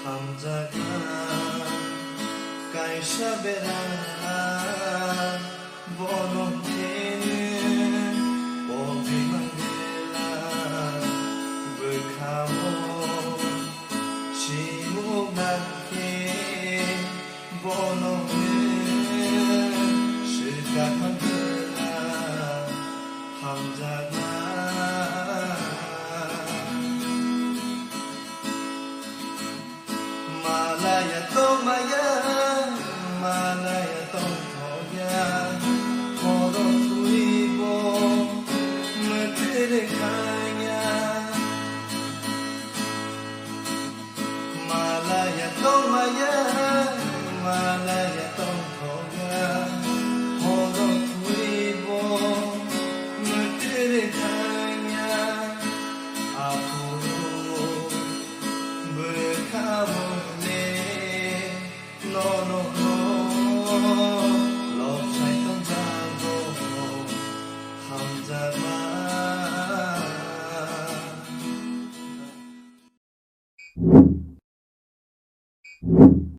남자가 깔샤베라 보노테는 오비만데라 불카모 시무나케 보노는 실각한데라 함자가 Malaya to maya, malaya to thoya, moro tuibo, matere ka.